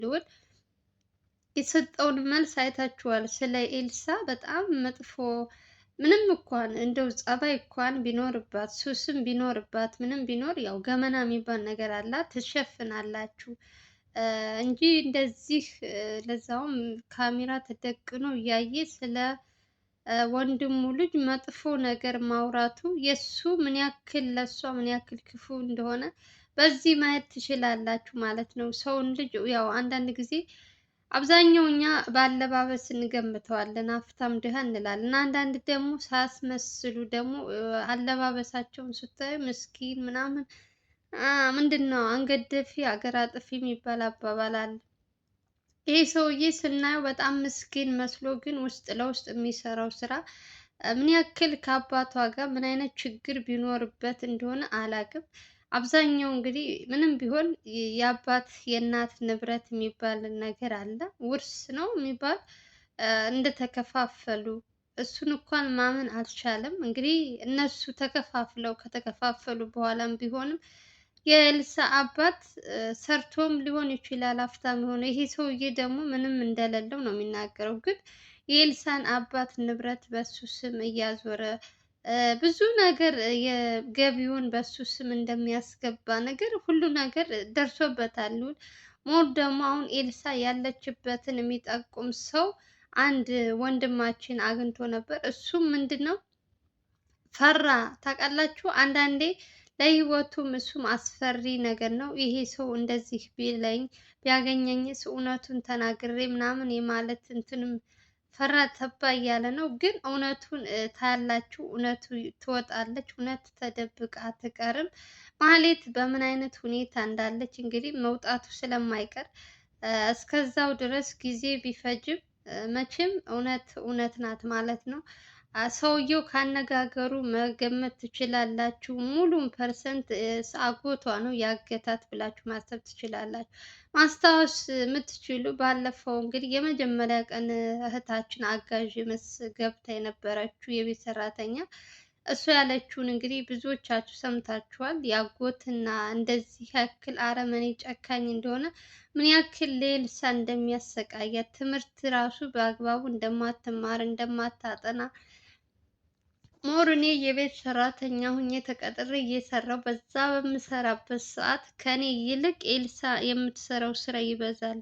ልዑል የሰጠውን መልስ አይታችኋል። ስለ ኤልሳ በጣም መጥፎ ምንም እንኳን እንደው ጸባይ እንኳን ቢኖርባት ሱስም ቢኖርባት ምንም ቢኖር ያው ገመና የሚባል ነገር አላት ትሸፍናላችሁ እንጂ እንደዚህ ለዛውም ካሜራ ተደቅኖ እያየ ስለ ወንድሙ ልጅ መጥፎ ነገር ማውራቱ የሱ ምን ያክል ለሷ ምን ያክል ክፉ እንደሆነ በዚህ ማየት ትችላላችሁ ማለት ነው። ሰውን ልጅ ያው አንዳንድ ጊዜ አብዛኛው እኛ በአለባበስ እንገምተዋለን፣ ሀብታም ድሃ እንላለን። እና አንዳንድ ደግሞ ሳያስመስሉ ደግሞ አለባበሳቸውን ስታዩ ምስኪን ምናምን ምንድን ነው አንገት ደፊ አገር አጥፊ የሚባል አባባል አለ። ይሄ ሰውዬ ስናየው በጣም ምስኪን መስሎ ግን ውስጥ ለውስጥ የሚሰራው ስራ ምን ያክል ከአባቷ ጋር ምን አይነት ችግር ቢኖርበት እንደሆነ አላቅም። አብዛኛው እንግዲህ ምንም ቢሆን የአባት የእናት ንብረት የሚባል ነገር አለ። ውርስ ነው የሚባል እንደተከፋፈሉ እሱን እንኳን ማመን አልቻለም። እንግዲህ እነሱ ተከፋፍለው ከተከፋፈሉ በኋላም ቢሆንም የኤልሳ አባት ሰርቶም ሊሆን ይችላል ሀብታም የሆነ። ይሄ ሰውዬ ደግሞ ምንም እንደሌለው ነው የሚናገረው። ግን የኤልሳን አባት ንብረት በሱ ስም እያዞረ ብዙ ነገር የገቢውን በሱ ስም እንደሚያስገባ ነገር ሁሉ ነገር ደርሶበታል። ሞር ደግሞ አሁን ኤልሳ ያለችበትን የሚጠቁም ሰው አንድ ወንድማችን አግኝቶ ነበር። እሱም ምንድን ነው ፈራ። ታውቃላችሁ አንዳንዴ ለህይወቱም እሱም አስፈሪ ነገር ነው። ይሄ ሰው እንደዚህ ቢለኝ ቢያገኘኝስ እውነቱን ተናግሬ ምናምን የማለት እንትንም ፈራ ተባ እያለ ነው። ግን እውነቱን ታያላችሁ፣ እውነቱ ትወጣለች። እውነት ተደብቃ አትቀርም። ማህሌት በምን አይነት ሁኔታ እንዳለች እንግዲህ መውጣቱ ስለማይቀር እስከዛው ድረስ ጊዜ ቢፈጅም መቼም እውነት እውነት ናት ማለት ነው። ሰውየው ካነጋገሩ መገመት ትችላላችሁ። ሙሉን ፐርሰንት አጎቷ ነው ያገታት ብላችሁ ማሰብ ትችላላችሁ። ማስታወስ የምትችሉ ባለፈው እንግዲህ የመጀመሪያ ቀን እህታችን አጋዥ ምስ ገብታ የነበረችው የቤት ሰራተኛ እሱ ያለችውን እንግዲህ ብዙዎቻችሁ ሰምታችኋል። ያጎትና እንደዚህ ያክል አረመኔ ጨካኝ እንደሆነ ምን ያክል ለኤልሳ እንደሚያሰቃያት ትምህርት ራሱ በአግባቡ እንደማትማር እንደማታጠና ሞር እኔ የቤት ሰራተኛ ሁኜ ተቀጥሬ እየሰራው በዛ በምሰራበት ሰዓት ከኔ ይልቅ ኤልሳ የምትሰራው ስራ ይበዛል።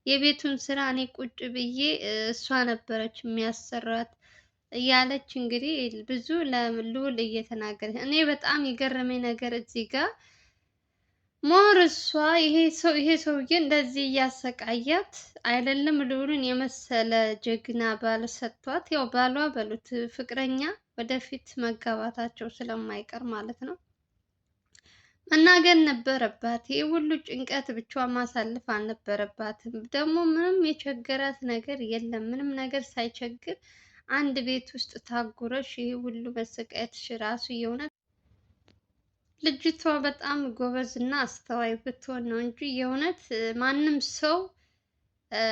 የቤቱን ስራ እኔ ቁጭ ብዬ እሷ ነበረች የሚያሰራት እያለች እንግዲህ ብዙ ለልዑል እየተናገረች። እኔ በጣም የገረመኝ ነገር እዚህ ጋር ሞር እሷ ይሄ ሰውዬ እንደዚህ እያሰቃያት አይደለም ልዑልን የመሰለ ጀግና ባል ሰጥቷት፣ ያው ባሏ በሉት ፍቅረኛ ወደፊት መጋባታቸው ስለማይቀር ማለት ነው መናገር ነበረባት። ይህ ሁሉ ጭንቀት ብቻዋን ማሳለፍ አልነበረባትም። ደግሞ ምንም የቸገራት ነገር የለም። ምንም ነገር ሳይቸግር አንድ ቤት ውስጥ ታጉረሽ ይህ ሁሉ መሰቃየትሽ ራሱ የሆነ ልጅቷ በጣም ጎበዝ እና አስተዋይ ብትሆን ነው እንጂ የእውነት ማንም ሰው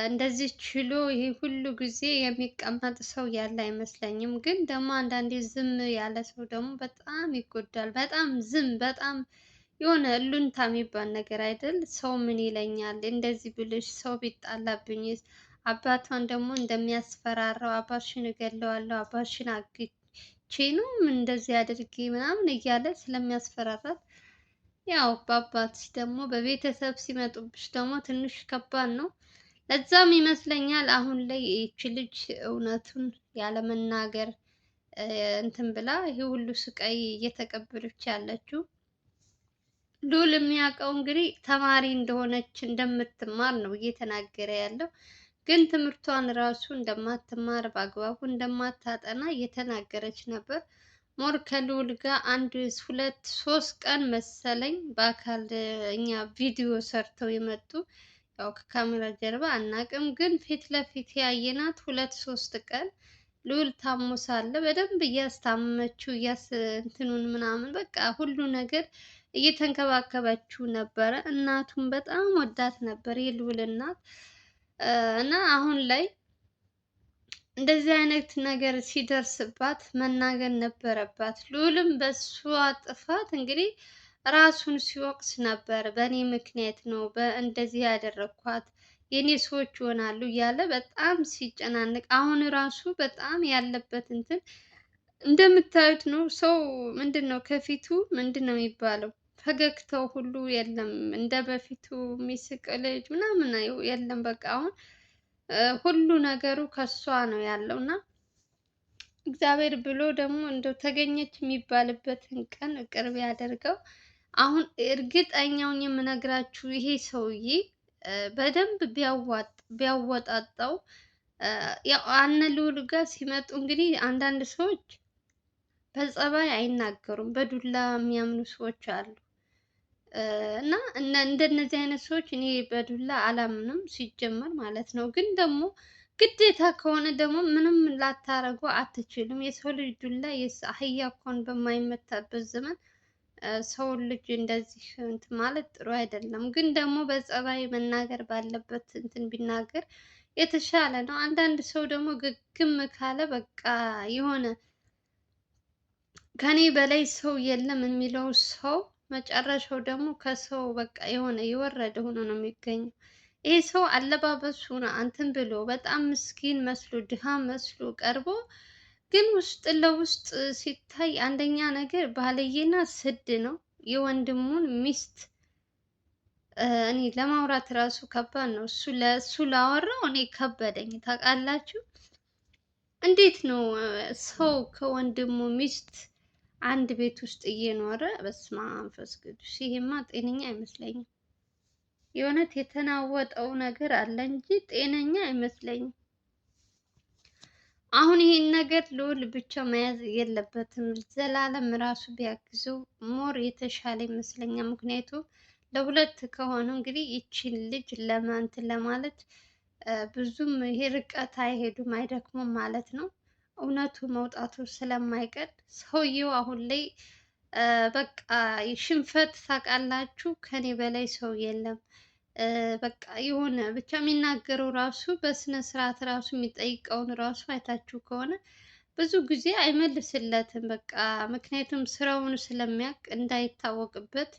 እንደዚህ ችሎ ይሄ ሁሉ ጊዜ የሚቀመጥ ሰው ያለ አይመስለኝም። ግን ደግሞ አንዳንዴ ዝም ያለ ሰው ደግሞ በጣም ይጎዳል። በጣም ዝም በጣም የሆነ እሉንታ የሚባል ነገር አይደል? ሰው ምን ይለኛል እንደዚህ ብልሽ ሰው ቢጣላብኝስ? አባቷን ደግሞ እንደሚያስፈራራው አባትሽን እገለዋለሁ አባትሽን አግቼ ነው እንደዚህ አድርጌ ምናምን እያለ ስለሚያስፈራራት ያው በአባትሽ ደግሞ በቤተሰብ ሲመጡብሽ ደግሞ ትንሽ ከባድ ነው። ለዛም ይመስለኛል አሁን ላይ ይቺ ልጅ እውነቱን ያለመናገር እንትን ብላ ይሄ ሁሉ ስቃይ እየተቀበለች ያለችው። ልዑል የሚያውቀው እንግዲህ ተማሪ እንደሆነች እንደምትማር ነው እየተናገረ ያለው። ግን ትምህርቷን ራሱ እንደማትማር በአግባቡ እንደማታጠና እየተናገረች ነበር። ሞር ከልዑል ጋር አንድ ሁለት ሶስት ቀን መሰለኝ በአካል እኛ ቪዲዮ ሰርተው የመጡ ያው ከካሜራ ጀርባ አናቅም፣ ግን ፊት ለፊት ያየናት ሁለት ሶስት ቀን ልዑል ታሞ ሳለ በደንብ እያስታመመችው እንትኑን ምናምን በቃ ሁሉ ነገር እየተንከባከበችው ነበረ። እናቱን በጣም ወዳት ነበር የልዑል እናት እና አሁን ላይ እንደዚህ አይነት ነገር ሲደርስባት መናገር ነበረባት። ልዑልም በሷ ጥፋት እንግዲህ ራሱን ሲወቅስ ነበር። በእኔ ምክንያት ነው እንደዚህ ያደረኳት፣ የኔ ሰዎች ይሆናሉ እያለ በጣም ሲጨናነቅ አሁን ራሱ በጣም ያለበት እንትን እንደምታዩት ነው። ሰው ምንድን ነው ከፊቱ ምንድን ነው የሚባለው ፈገግታው ሁሉ የለም። እንደ በፊቱ የሚስቅ ልጅ ምናምን የለም። በቃ አሁን ሁሉ ነገሩ ከሷ ነው ያለው እና እግዚአብሔር ብሎ ደግሞ እንደው ተገኘች የሚባልበትን ቀን ቅርብ ያደርገው። አሁን እርግጠኛውን የምነግራችሁ ይሄ ሰውዬ በደንብ ቢያወጣጣው ያው እነ ልዑል ጋር ሲመጡ እንግዲህ አንዳንድ ሰዎች በጸባይ አይናገሩም፣ በዱላ የሚያምኑ ሰዎች አሉ። እና እንደነዚህ አይነት ሰዎች እኔ በዱላ አላምንም ሲጀመር ማለት ነው። ግን ደግሞ ግዴታ ከሆነ ደግሞ ምንም ላታረጉ አትችሉም። የሰው ልጅ ዱላ አህያ እንኳን በማይመታበት ዘመን ሰውን ልጅ እንደዚህ እንትን ማለት ጥሩ አይደለም። ግን ደግሞ በጸባይ መናገር ባለበት እንትን ቢናገር የተሻለ ነው። አንዳንድ ሰው ደግሞ ግግም ካለ በቃ የሆነ ከኔ በላይ ሰው የለም የሚለው ሰው መጨረሻው ደግሞ ከሰው በቃ የሆነ የወረደ ሆኖ ነው የሚገኘው። ይሄ ሰው አለባበሱ እንትን ብሎ በጣም ምስኪን መስሎ ድሃ መስሎ ቀርቦ ግን ውስጥ ለውስጥ ሲታይ አንደኛ ነገር ባለየና ስድ ነው። የወንድሙን ሚስት እኔ ለማውራት ራሱ ከባድ ነው። ለእሱ ላወራው እኔ ከበደኝ ታውቃላችሁ። እንዴት ነው ሰው ከወንድሙ ሚስት አንድ ቤት ውስጥ እየኖረ በስመ አብ መንፈስ ቅዱስ! ይሄማ ጤነኛ አይመስለኝም። የእውነት የተናወጠው ነገር አለ እንጂ ጤነኛ አይመስለኝም። አሁን ይሄን ነገር ልዑል ብቻ መያዝ የለበትም። ዘላለም ራሱ ቢያግዘው ሞር የተሻለ ይመስለኛል። ምክንያቱም ለሁለት ከሆኑ እንግዲህ ይቺን ልጅ ለማንት ለማለት ብዙም ይሄ ርቀት አይሄዱም አይደክሙም ማለት ነው። እውነቱ መውጣቱ ስለማይቀር ሰውየው አሁን ላይ በቃ ሽንፈት ታውቃላችሁ፣ ከኔ በላይ ሰው የለም። በቃ የሆነ ብቻ የሚናገረው ራሱ በስነ ስርዓት ራሱ የሚጠይቀውን ራሱ አይታችሁ ከሆነ ብዙ ጊዜ አይመልስለትም። በቃ ምክንያቱም ስራውን ስለሚያውቅ እንዳይታወቅበት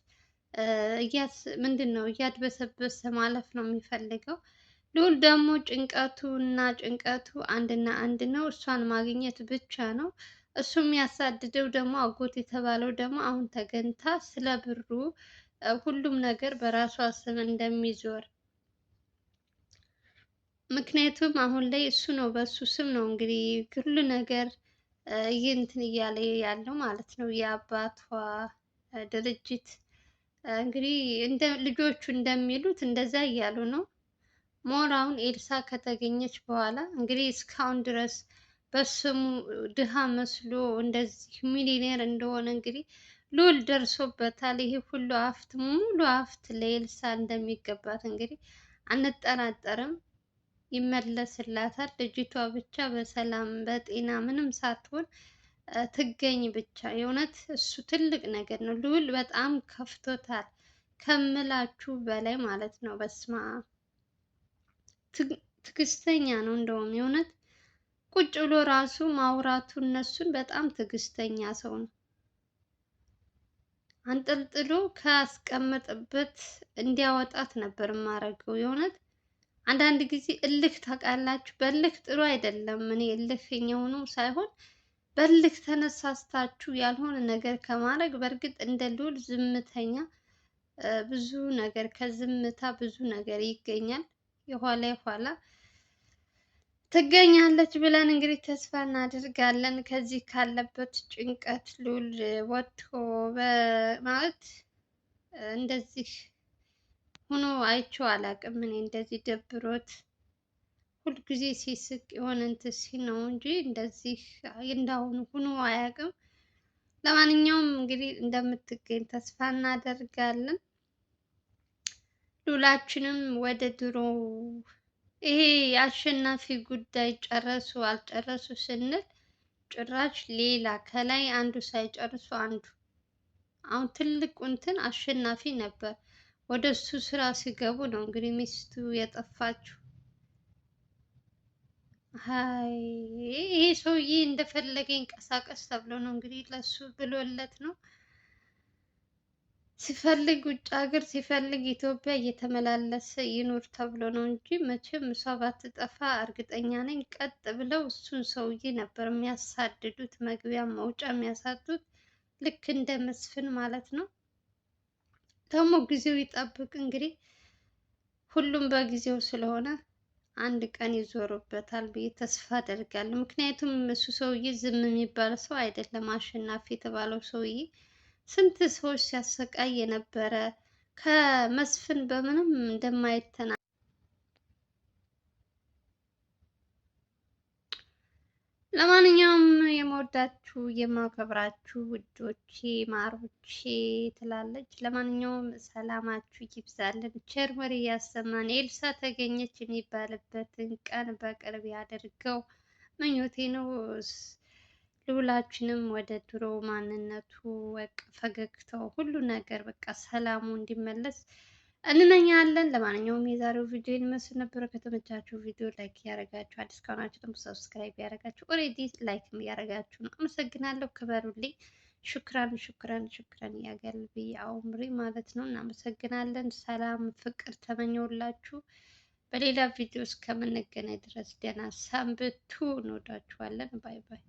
ምንድን ነው እያድበሰበሰ ማለፍ ነው የሚፈልገው። ልዑል ደግሞ ጭንቀቱ እና ጭንቀቱ አንድና አንድ ነው፣ እሷን ማግኘት ብቻ ነው። እሱ የሚያሳድደው ደግሞ አጎት የተባለው ደግሞ አሁን ተገኝታ ስለ ብሩ ሁሉም ነገር በራሷ ስም እንደሚዞር ምክንያቱም አሁን ላይ እሱ ነው በእሱ ስም ነው እንግዲህ ሁሉ ነገር እንትን እያለ ያለው ማለት ነው። የአባቷ ድርጅት እንግዲህ ልጆቹ እንደሚሉት እንደዛ እያሉ ነው። ሞር አሁን ኤልሳ ከተገኘች በኋላ እንግዲህ እስካሁን ድረስ በስሙ ድሃ መስሎ እንደዚህ ሚሊኔር እንደሆነ እንግዲህ ልዑል ደርሶበታል። ይሄ ሁሉ ሀብት ሙሉ ሀብት ለኤልሳ እንደሚገባት እንግዲህ አንጠራጠርም። ይመለስላታል። ልጅቷ ብቻ በሰላም በጤና ምንም ሳትሆን ትገኝ ብቻ። የእውነት እሱ ትልቅ ነገር ነው። ልዑል በጣም ከፍቶታል ከምላችሁ በላይ ማለት ነው። በስማ ትዕግስተኛ ነው። እንደውም የእውነት ቁጭ ብሎ ራሱ ማውራቱ እነሱን በጣም ትዕግስተኛ ሰው ነው። አንጠልጥሎ ካስቀመጠበት እንዲያወጣት ነበር የማደርገው። የእውነት አንዳንድ ጊዜ እልክ ታውቃላችሁ፣ በእልክ ጥሩ አይደለም። እኔ እልከኛ ሆኖ ሳይሆን በእልክ ተነሳስታችሁ ያልሆነ ነገር ከማድረግ በእርግጥ እንደ ልዑል ዝምተኛ ብዙ ነገር ከዝምታ ብዙ ነገር ይገኛል። የኋላ የኋላ ትገኛለች ብለን እንግዲህ ተስፋ እናደርጋለን። ከዚህ ካለበት ጭንቀት ልዑል ወጥቶ ማለት እንደዚህ ሆኖ አይቼው አላውቅም። እኔ እንደዚህ ደብሮት ሁልጊዜ ሲስቅ የሆነ እንትን ሲል ነው እንጂ እንደዚህ እንዳሁኑ ሆኖ አያውቅም። ለማንኛውም እንግዲህ እንደምትገኝ ተስፋ እናደርጋለን። ልዑላችንም ወደ ድሮ ይሄ የአሸናፊ ጉዳይ ጨረሱ አልጨረሱ ስንል ጭራሽ ሌላ ከላይ አንዱ ሳይጨርሱ አንዱ አሁን ትልቁ እንትን አሸናፊ ነበር። ወደ እሱ ስራ ሲገቡ ነው እንግዲህ ሚስቱ የጠፋችው። ይሄ ሰውዬ እንደፈለገ ይንቀሳቀስ ተብሎ ነው እንግዲህ ለሱ ብሎለት ነው። ሲፈልግ ውጭ ሀገር ሲፈልግ ኢትዮጵያ እየተመላለሰ ይኑር ተብሎ ነው እንጂ መቼም እሷ ባትጠፋ እርግጠኛ ነኝ ቀጥ ብለው እሱን ሰውዬ ነበር የሚያሳድዱት፣ መግቢያ መውጫ የሚያሳጡት ልክ እንደ መስፍን ማለት ነው። ደግሞ ጊዜው ይጠብቅ እንግዲህ ሁሉም በጊዜው ስለሆነ አንድ ቀን ይዞርበታል ብዬ ተስፋ አደርጋለሁ። ምክንያቱም እሱ ሰውዬ ዝም የሚባል ሰው አይደለም። አሸናፊ የተባለው ሰውዬ ስንት ሰዎች ሲያሰቃይ የነበረ ከመስፍን በምንም እንደማይተና ለማንኛውም የምወዳችሁ የማከብራችሁ ውዶቼ ማሮቼ ትላለች። ለማንኛውም ሰላማችሁ ይብዛልን፣ ቸር ወሬ ያሰማን። ኤልሳ ተገኘች የሚባልበትን ቀን በቅርብ ያደርገው ምኞቴ ነው። ልውላችንም ወደ ድሮ ማንነቱ በቃ ፈገግታው ሁሉ ነገር በቃ ሰላሙ እንዲመለስ እንመኛለን። ለማንኛውም የዛሬው ቪዲዮ ይመስል ነበረ። ከተመቻችሁ ቪዲዮ ላይክ እያደረጋችሁ አዲስ ከሆናችሁ ደግሞ ሰብስክራይብ ያደረጋችሁ ኦሬዲ ላይክም እያደረጋችሁ ነው። አመሰግናለሁ። ክበሩልኝ። ሹክራን ሹክራን ሹክራን ያገልቢ አውምሪ ማለት ነው። እናመሰግናለን። ሰላም ፍቅር ተመኘውላችሁ። በሌላ ቪዲዮ እስከምንገናኝ ድረስ ደህና ሰንብቱ። እንወዳችኋለን። ባይ ባይ።